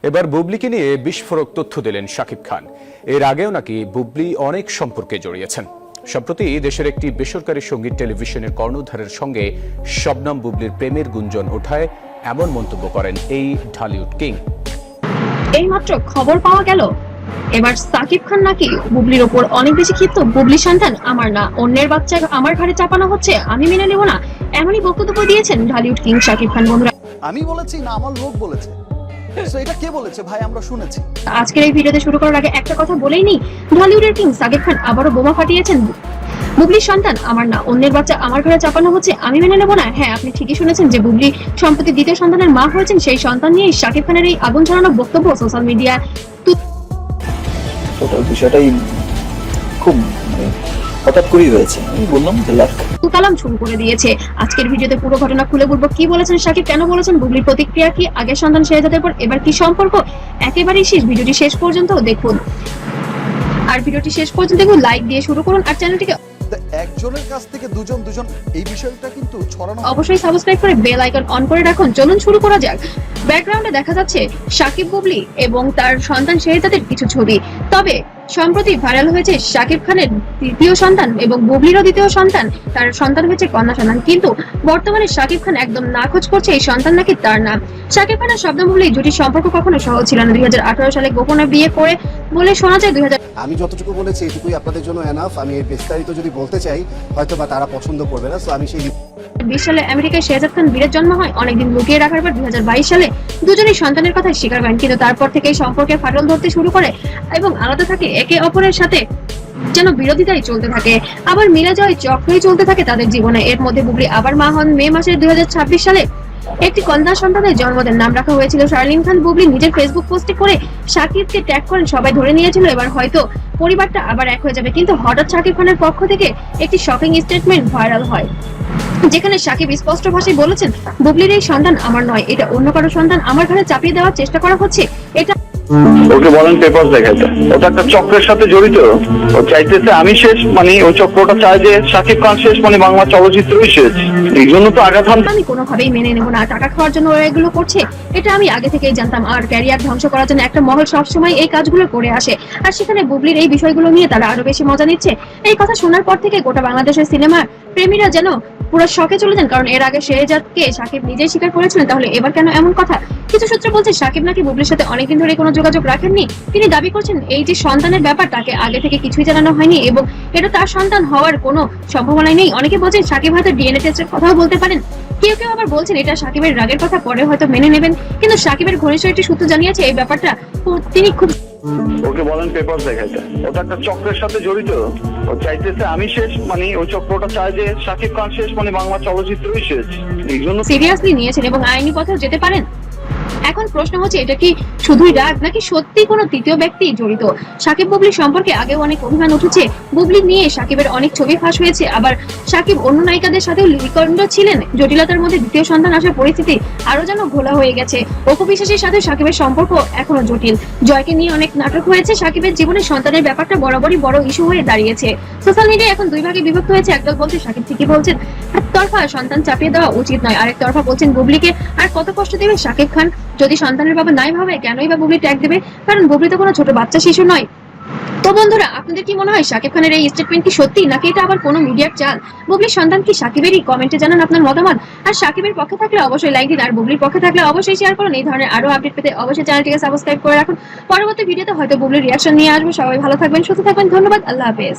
এবার বুবলিকে নিয়ে বিস্ফোরক তথ্য দিলেন শাকিব খান। এর আগেও নাকি বুবলি অনেক সম্পর্কে জড়িয়েছেন। সম্প্রতি দেশের একটি বেসরকারি সঙ্গীত টেলিভিশনের কর্ণধারের সঙ্গে শবনম বুবলির প্রেমের গুঞ্জন ওঠায় এমন মন্তব্য করেন এই ঢালিউড কিং। এইমাত্র খবর পাওয়া গেল এবার সাকিব খান নাকি বুবলির ওপর অনেক বেশি ক্ষিপ্ত। বুবলি সন্তান আমার না, অন্যের বাচ্চা আমার ঘাড়ে চাপানো হচ্ছে, আমি মেনে নেব না, এমনই বক্তব্য দিয়েছেন ঢালিউড কিং শাকিব খান। বন্ধুরা, আমি বলেছি না, আমার লোক বলেছে। সো এটা কে বলেছে ভাই? আমরা শুনেছি। আজকের এই ভিডিওতে শুরু করার আগে একটা কথা বলেই নি, ঢালিউডের কিং শাকিব খান আবারও বোমা ফাটিয়েছেন। বুবলির সন্তান আমার না, অন্যের বাচ্চা আমার ঘরে চাপানো হচ্ছে, আমি মেনে নেব না। হ্যাঁ, আপনি ঠিকই শুনেছেন যে বুবলি সম্প্রতি দ্বিতীয় সন্তানের মা হয়েছেন। সেই সন্তান নিয়ে শাকিব খানের এই আগুন ছড়ানো বক্তব্য সোশ্যাল মিডিয়ায় টোটাল বিষয়টাই খুব হঠাৎ করেই হয়েছে। আমি বললাম তুতালাম শুরু করে দিয়েছে। আজকের ভিডিওতে পুরো ঘটনা খুলে বলবো। কি বলেছেন শাকিব, কেন বলেছেন, বুবলির প্রতিক্রিয়া কি, আগের সন্তান শেহজাদের পর এবার কি সম্পর্ক, একেবারেই শেষ। ভিডিওটি শেষ পর্যন্ত দেখুন, আর ভিডিওটি শেষ পর্যন্ত দেখুন, লাইক দিয়ে শুরু করুন, আর চ্যানেলটিকে একজনের কাছ থেকে দুজন এই বিষয়টা কিন্তু ছড়ানো। অবশ্যই সাবস্ক্রাইব করে বেল আইকন অন করে রাখুন। চলুন শুরু করা যাক। ব্যাকগ্রাউন্ডে দেখা যাচ্ছে শাকিব, বুবলি এবং তার সন্তান শেহজাদের কিছু ছবি। তবে সম্প্রতি ভাইরাল হয়েছে শাকিব খানের দ্বিতীয় সন্তান এবং বুবলিরও দ্বিতীয় সন্তান, তার সন্তান হয়েছে কন্যা সন্তান। কিন্তু বর্তমানে শাকিব খান একদম নাখোঁজ করছে এই সন্তান নাকি তার না। শাকিব খানের শবনম বুবলি জুটির সম্পর্ক কখনো সহজ ছিল না। 2018 সালে গোপনে বিয়ে করে বলে শোনা যায়। আমি যতটুকু বলেছি এটুকুই আপনাদের জন্য এনাফ। আমি এর বিস্তারিত যদি বলতে চাই হয়তো বা তারা পছন্দ করবে না। সো আমি সেই 2020 সালে আমেরিকায় শেহজাদ খান বীরের জন্ম হয়। অনেকদিন লুকিয়ে রাখার পর 2022 সালে দুজনেই সন্তানের কথা স্বীকার করেন। কিন্তু তারপর থেকেই সম্পর্কে ফাটল ধরতে শুরু করে এবং আলাদা থাকে একে অপরের সাথে, যেন বিরোধিতাই চলতে থাকে, আবার মিলে যাওয়ার চক্রই চলতে থাকে তাদের জীবনে। এর মধ্যে বুবলি আবার মা হন মে মাসের 2026 সালে। একটি কন্যা সন্তানের জন্ম দেন, নাম রাখা হয়েছিল শার্লিন খান। বুবলি নিজের ফেসবুক পোস্টে করে শাকিবকে ট্যাগ করেন। সবাই ধরে নিয়েছিল এবার হয়তো পরিবারটা আবার এক হয়ে যাবে। কিন্তু হঠাৎ শাকিব খানের পক্ষ থেকে একটি শকিং স্টেটমেন্ট ভাইরাল হয়, যেখানে শাকিব স্পষ্ট ভাষায় বলেছেন, বুবলির এই সন্তান আমার নয়, এটা অন্য কারো সন্তান, আমার ঘরে চাপিয়ে দেওয়ার চেষ্টা করা হচ্ছে। এটা ওকে বলেন পেপার দেখাইতে, ওটা একটা চক্রের সাথে জড়িত। ও চাইতেছে আমি শেষ, মানে ওই চক্রটা চায় যে শাকিব খান শেষ, মানে বাংলা চলচ্চিত্রই শেষ। এই জন্য তো আঘাত হান আমি কোনোভাবেই মেনে নেব না। টাকা খাওয়ার জন্য ওরা এগুলো করছে, এটা আমি আগে থেকেই জানতাম। আর ক্যারিয়ার ধ্বংস করার জন্য একটা মহল সবসময় এই কাজগুলো করে আসে, আর সেখানে বুবলির এই বিষয়গুলো নিয়ে তারা আরো বেশি মজা নিচ্ছে। এই কথা শোনার পর থেকে গোটা বাংলাদেশের সিনেমার প্রেমীরা যেন পুরো শকে চলে যান, কারণ এর আগে শেহজাদকে শাকিব নিজেই স্বীকার করেছিলেন। তাহলে এবার কেন এমন কথা? কিছু সূত্র বলছে শাকিব নাকি বুবলির সাথে অনেকদিন ধরে কোনো যোগাযোগ রাখেননি। তিনি দাবি করছেন এই যে সন্তানের ব্যাপার তাকে আগে থেকে কিছুই জানানো হয়নি এবং এটা তার সন্তান হওয়ার কোনো সম্ভাবনাই নেই। অনেকে বলছেন শাকিব হয়তো ডিএনএ টেস্টের কথাও বলতে পারেন। কেউ কেউ আবার বলছেন এটা শাকিবের রাগের কথা, পরে হয়তো মেনে নেবেন। কিন্তু শাকিবের ঘনিষ্ঠ একটি সূত্র জানিয়েছে এই ব্যাপারটা তিনি খুব। ওকে বলেন পেপার দেখাইতে, ওটা একটা চক্রের সাথে জড়িত। ও চাইতেছে আমি শেষ, মানে ওই চক্রটা চায় যে শাকিব খান শেষ, মানে বাংলা চলচ্চিত্রই শেষ। এই জন্য সিরিয়াসলি নিয়েছেন এবং আইনি পথেও যেতে পারেন। এখন প্রশ্ন হচ্ছে এটা কি শুধুই রাগ নাকি সত্যি কোনো তৃতীয় ব্যক্তি জড়িত? শাকিব বুবলির সম্পর্কে আগেও অনেক অভিমান উঠেছে। বুবলি নিয়ে শাকিবের অনেক ছবি ফাঁস হয়েছে, আবার শাকিব অন্য নায়িকাদের সাথেও লিকন্ড ছিলেন। জটিলতার মধ্যে দ্বিতীয় সন্তান আসার পরিস্থিতি আরো যেন ঘোলা হয়ে গেছে। অপু বিশ্বাসের সাথে শাকিবের সম্পর্ক এখনো জটিল। জয়কে নিয়ে অনেক নাটক হয়েছে। শাকিবের জীবনে সন্তানের ব্যাপারটা বরাবরই বড় ইস্যু হয়ে দাঁড়িয়েছে। সোশ্যাল মিডিয়া এখন দুই ভাগে বিভক্ত হয়েছে। একদল বলছে শাকিব ঠিকই বলছেন, একতরফা সন্তান চাপিয়ে দেওয়া উচিত নয়, আরেক তরফা বলছেন বুবলিকে আর কত কষ্ট দেবে শাকিব খান। যদি সন্তানের বাবা নাই ভাবে কেনই বা বুবলি ট্যাগ দেবে, কারণ বুবলি তো কোনো ছোট বাচ্চা শিশু নয়। তো বন্ধুরা, আপনাদের কি মনে হয় শাকিব খানের এই স্টেটমেন্ট কি সত্যি নাকি এটা আবার কোনো মিডিয়ার চাল? বুবলির সন্তান কি শাকিবেরই? কমেন্টে জানান আপনার মতামত। আর শাকিবের পক্ষে থাকলে অবশ্যই লাইক দিন, আর বুবলির পক্ষে থাকলে অবশ্যই শেয়ার করুন। এই ধরনের আরো আপডেট পেতে অবশ্যই চ্যানেলটিকে সাবস্ক্রাইব করে রাখুন। পরবর্তী ভিডিওতে হয়তো বুবলির রিয়াকশন নিয়ে আসবো। সবাই ভালো থাকবেন, সুস্থ থাকবেন। ধন্যবাদ, আল্লাহ হাফেজ।